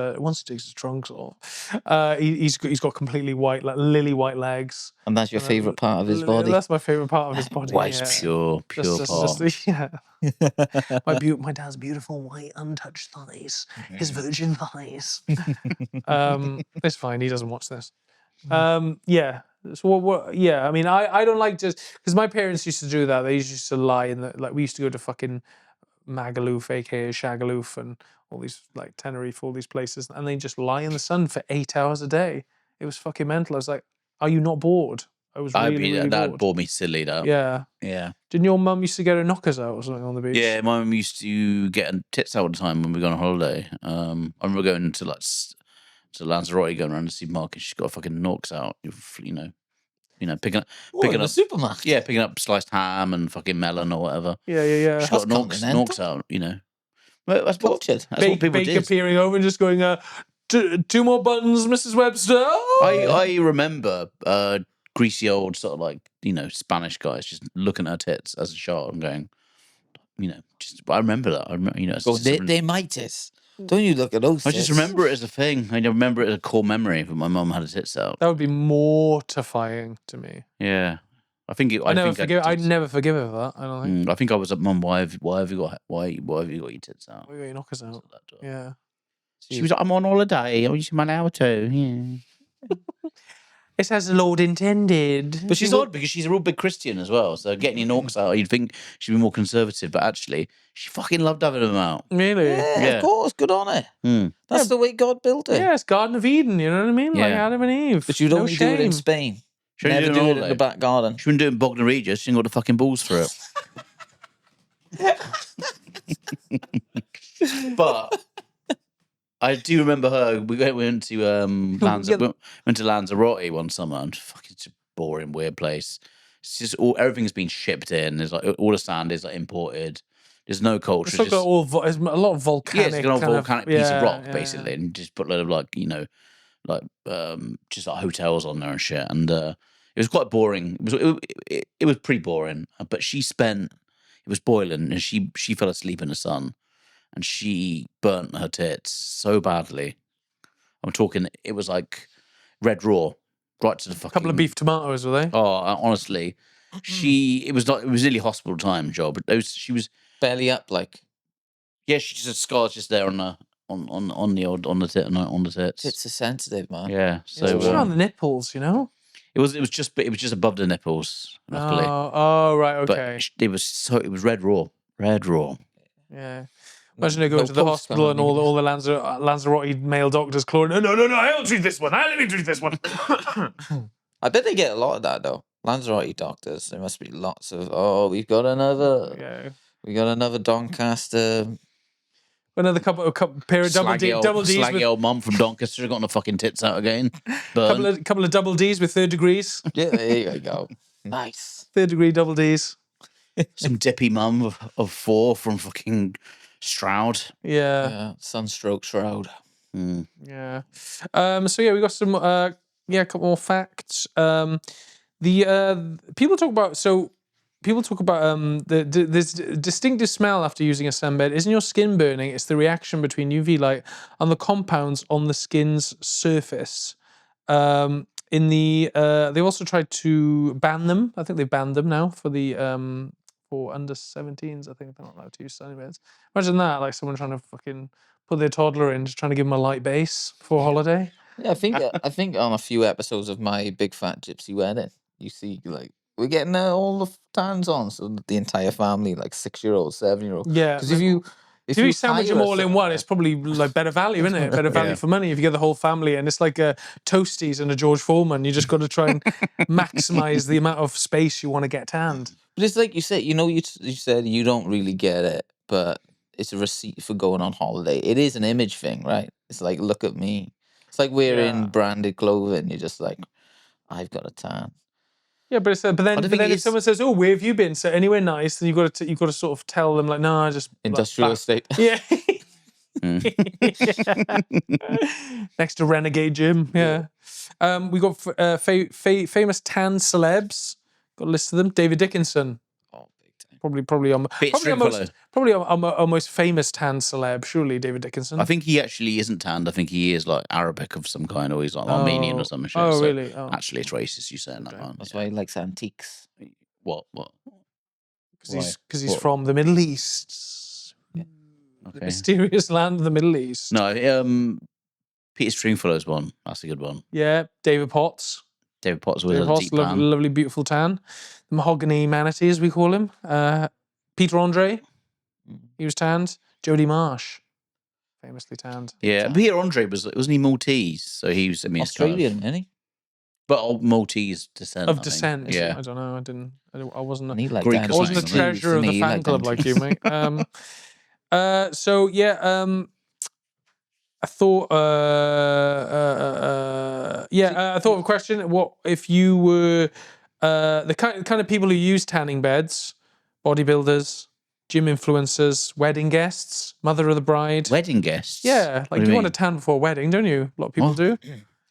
trunks off, he's got completely white, like lily white legs. And that's your favourite part of his body. That's my favourite part of his body. White's pure part. Yeah. My dad's beautiful white untouched thighs, his virgin thighs. It's fine. He doesn't watch this. Yeah. So yeah. I mean, I don't like just because my parents used to do that. They used to lie in the we used to go to fucking Magaluf, aka Shagaloof, and all these like Tenerife, all these places, and they just lie in the sun for 8 hours a day. It was fucking mental. I was like, "Are you not bored?" I was really bored. That bored me silly. That. Yeah. Didn't your mum used to get her knockers out or something on the beach? Yeah, my mum used to get her tits out all the time when we go on holiday. I remember going to Lanzarote, going around the supermarket. She's got fucking knocks out. Picking up the supermarket. Yeah, picking up sliced ham and fucking melon or whatever. Yeah. She's got knocks out. Well, that's cultured. That's what people Baker did. peering over and just going, 2 more buttons, Mrs. Webster. I remember greasy old sort of like Spanish guys just looking at her tits as a child and going, I remember that. I remember, they might it. Don't you look at those? I just remember it as a thing. I remember it as a core memory that my mum had her tits out. That would be mortifying to me. Yeah, I think it. I'd never forgive her for that. I don't think. I think I was like, Mum, why have you got your tits out? Why have you got your knockers out? Yeah. She was like, I'm on holiday. I'm allowed to. Yeah. It's as the Lord intended. But she's odd because she's a real big Christian as well. So getting your knocks out, you'd think she'd be more conservative, but actually, she fucking loved having them out. Really? Yeah. Of course. Good on her. That's the way God built it. Yeah, it's Garden of Eden. You know what I mean? Like Adam and Eve. But you'd only do it in Spain. She never do it in the back garden. She wouldn't do it in Bognor Regis. She ain't got the fucking balls for it. But I do remember her. We went to Lanzarote one summer, and fucking it's a boring, weird place. It's just everything's been shipped in. There's like all the sand is like imported. There's no culture. It's like it's a lot of volcanic. Yeah, it's got a volcanic piece of rock basically, and just put a lot of just like hotels on there and shit. And it was quite boring. It was pretty boring. But it was boiling, and she fell asleep in the sun. And she burnt her tits so badly. I'm talking, it was like red raw, right to the fucking... couple of beef tomatoes, were they? Oh, honestly. It was really hospital time job. She was... Belly up, like... Yeah, she just had scars just there on the tits. Tits are sensitive, man. Yeah, so... It's around the nipples, you know? It was just above the nipples, luckily. Oh, right, okay. But it was red raw. Red raw. Yeah. Imagine they go to the hospital and all the Lanzarote male doctors clawing, no, I'll treat this one. Let me treat this one. I bet they get a lot of that, though. Lanzarote doctors. There must be lots of, we've got another Doncaster. Another pair of double D's. Slaggy old mum from Doncaster got the fucking tits out again. Couple of double D's with 3rd degrees. Yeah, there you go. Nice. 3rd degree double D's. Some dippy mum of 4 from fucking... Stroud. Yeah. Sunstroke Shroud. Yeah. So we got some a couple more facts. The people talk about people talk about there's distinctive smell after using a sunbed. Isn't your skin burning? It's the reaction between UV light and the compounds on the skin's surface. They've also tried to ban them. I think they've banned them now for the for under 17s. I think they're not allowed to use sunny beds. Imagine that, like someone trying to fucking put their toddler in, just trying to give them a light base for a holiday. Yeah, I think on a few episodes of My Big Fat Gypsy Wedding, you see like we're getting all the tans on, so the entire family, like 6-year-old, 7-year-old. Yeah, because if you sandwich them all in one, it's probably like better value, isn't it? Better value for money if you get the whole family, and it's like a Toasties and a George Foreman. You just got to try and maximize the amount of space you want to get tanned. But it's like you said, you said you don't really get it, but it's a receipt for going on holiday. It is an image thing, right? It's like, look at me. It's like wearing branded clothing. You're just like, I've got a tan. Yeah, but then if someone says, "Oh, where have you been?" So anywhere nice, then you've got to sort of tell them like, "No, I just industrial estate." Yeah. Next to Renegade Gym. Yeah. We got famous tan celebs. Got a list of them. David Dickinson. Oh, big time. Probably our most famous tan celeb. Surely David Dickinson. I think he actually isn't tanned. I think he is like Arabic of some kind, or he's like Armenian or some shit. Oh, so really? actually, it's racist. You saying that, man? That's why he likes antiques. What? Because he's from the Middle East. Yeah. The mysterious land of the Middle East. No, Peter Stringfellow's one. That's a good one. Yeah, David Potts. David Potts with a deep tan. Lovely, beautiful tan. The mahogany manatee, as we call him. Peter Andre, he was tanned. Jody Marsh, famously tanned. Yeah, Peter Andre wasn't he Maltese? So he was Australian, isn't he? But Maltese descent. Of descent. Yeah. I don't know. I wasn't. Greek. I wasn't the treasurer of the fan club like you, mate. So yeah. I thought I thought of a question. What if you were the kind of people who use tanning beds, bodybuilders, gym influencers, wedding guests, mother of the bride? Wedding guests? Yeah, like you want to tan before a wedding, don't you? A lot of people do.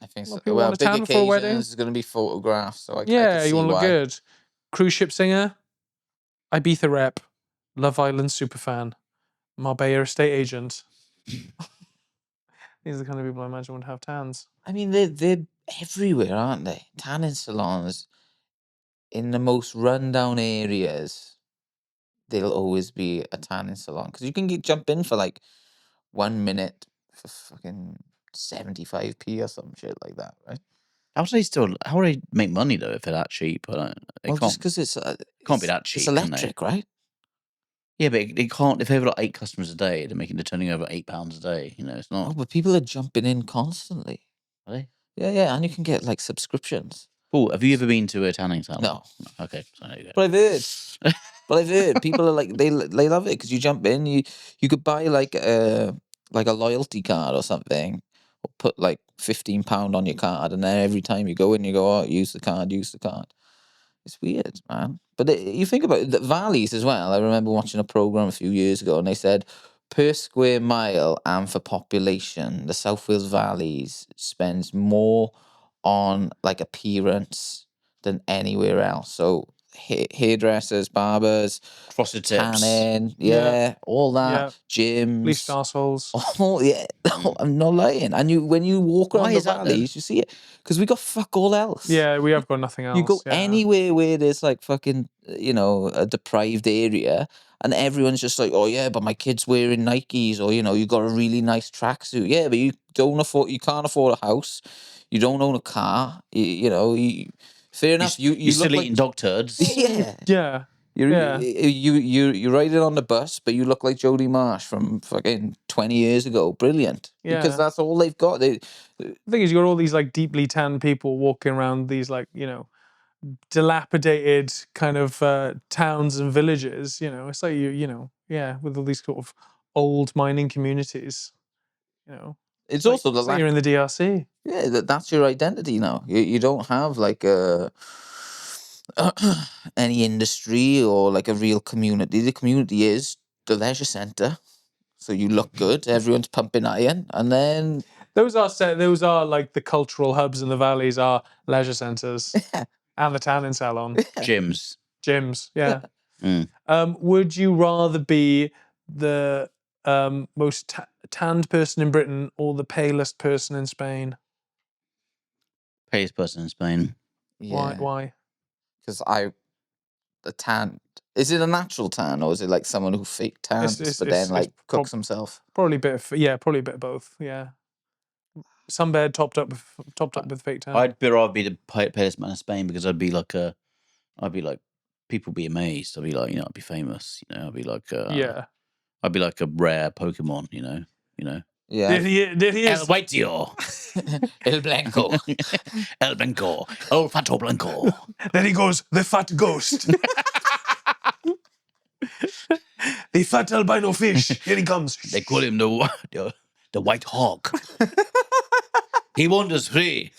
I think so. Well, big occasions, for a wedding. There's going to be photographs, so I you want to look good. Cruise ship singer, Ibiza rep, Love Island superfan, Marbella estate agent. These are the kind of people I imagine would have tans. I mean, they're everywhere, aren't they? Tanning salons in the most rundown areas. There'll always be a tanning salon because you can jump in for like 1 minute for fucking 75p or some shit like that, right? How do they make money though if they're that cheap? Just because it can't be that cheap. It's electric, right? Yeah, but it can't. If they have like 8 customers a day, they're turning over £8 a day. You know, it's not. Oh, but people are jumping in constantly. Are they? Yeah, and you can get like subscriptions. Paul, have you ever been to a tanning salon? No. Okay, so there you go. But I've heard people are like they love it because you jump in, you could buy like a loyalty card or something, or put like £15 on your card, and then every time you go in, you go, oh, use the card. It's weird, man. But you think about it, the valleys as well. I remember watching a program a few years ago, and they said per square mile and for population, the South Wales Valleys spends more on like appearance than anywhere else. So hairdressers, barbers, frosted tips, tanning, all that, gyms, bleached arseholes. Oh yeah, I'm not lying. And when you walk around the valleys, you see it because we got fuck all else. Yeah, we have got nothing else. You go anywhere where there's like fucking, a deprived area, and everyone's just like, oh yeah, but my kid's wearing Nikes, or you got a really nice tracksuit. Yeah, but you can't afford a house, you don't own a car. Fair enough. You're still eating dog turds. Yeah. You ride it on the bus, but you look like Jody Marsh from fucking 20 years ago. Brilliant. Yeah. Because that's all they've got. The thing is, you got all these like deeply tanned people walking around these like, dilapidated kind of towns and villages. It's like with all these sort of old mining communities. It's also the like you're in the DRC. Yeah, that's your identity now. You don't have like any industry or like a real community. The community is the leisure centre, so you look good. Everyone's pumping iron, and then those are like the cultural hubs in the valleys are leisure centres and the tanning salon, gyms. gyms. Yeah. Mm. Would you rather be the most tanned person in Britain or the palest person in Spain? Palest person in Spain. Yeah. Why? Because the tan. Is it a natural tan or is it like someone who fake tans but then like cooks himself? Probably a bit of both. Yeah. Sunbed topped up with fake tan. I'd rather be the palest man in Spain because I'd be like people be amazed. I'd be like, I'd be famous. I'd be like, I'd be like a rare Pokemon. Yeah. There he is. El Waitio. El Blanco. El Blanco. El Fato Blanco. There he goes, the fat ghost. The fat albino fish. Here he comes. They call him the White Hawk. He wanders free.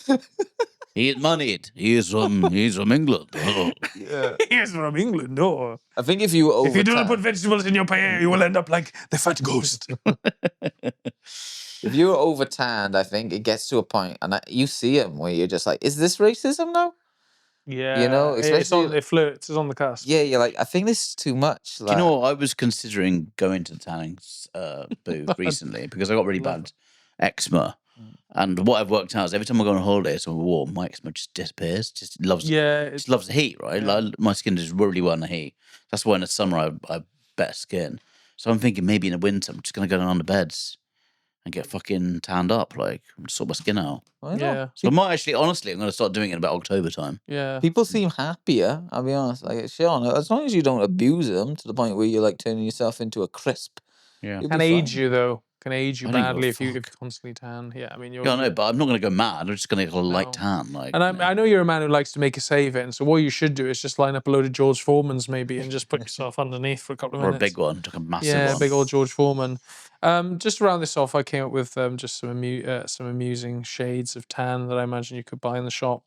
He is moneyed. He's from England. Oh. Yeah. He's from England. Oh. I think if you don't put vegetables in your paella, you will end up like the fat ghost. If you're over tanned, I think it gets to a point, and you see him where you're just like, "Is this racism now?" Yeah, especially it flirts. It's on the cusp. Yeah, you're like, I think this is too much. Do you know what? I was considering going to the tanning booth recently because I got really bad eczema. And what I've worked out is every time I go on holiday somewhere warm, my eczema just disappears. Just loves the heat, right? Yeah. Like, my skin does really well in the heat. That's why in the summer I have better skin. So I'm thinking maybe in the winter I'm just gonna go down on the beds and get fucking tanned up, like sort my skin out. Yeah. So I might actually, honestly, I'm gonna start doing it in about October time. Yeah. People seem happier. I'll be honest. Like Sean, as long as you don't abuse them to the point where you're like turning yourself into a crisp. Yeah. Can age you though. Can age you I don't give a badly if you fuck. constantly tan. Yeah, I mean, you're. Yeah, I know, but I'm not gonna go mad. I'm just gonna get a light tan, like. And I know you're a man who likes to make a save in. So what you should do is just line up a load of George Foreman's maybe and just put yourself underneath for a couple of minutes. Or a big one, like a massive one. Yeah, big old George Foreman. Just to round this off, I came up with just some amusing shades of tan that I imagine you could buy in the shop.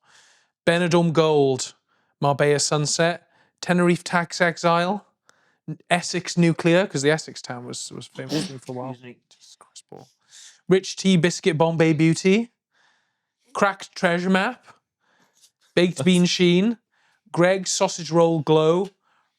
Benidorm Gold, Marbella Sunset, Tenerife Tax Exile, Essex Nuclear, because the Essex tan was famous for a while. Jesus Christ, Paul. Rich Tea Biscuit Bombay Beauty, Cracked Treasure Map, Baked Bean Sheen, Greg's Sausage Roll Glow,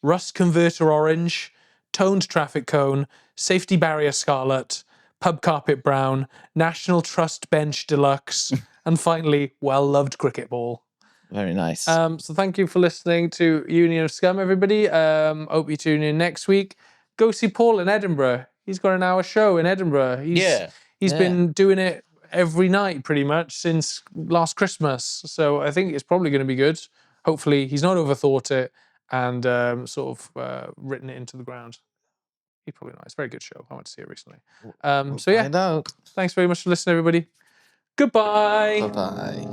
Rust Converter Orange, Toned Traffic Cone, Safety Barrier Scarlet, Pub Carpet Brown, National Trust Bench Deluxe, and finally, Well-Loved Cricket Ball. Very nice. So thank you for listening to Union of Scum, everybody. Hope you tune in next week. Go see Paul in Edinburgh. He's got an hour show in Edinburgh. He's been doing it every night pretty much since last Christmas. So I think it's probably going to be good. Hopefully he's not overthought it and written it into the ground. He's probably not. It's a very good show. I went to see it recently. Thanks very much for listening, everybody. Goodbye. Bye-bye.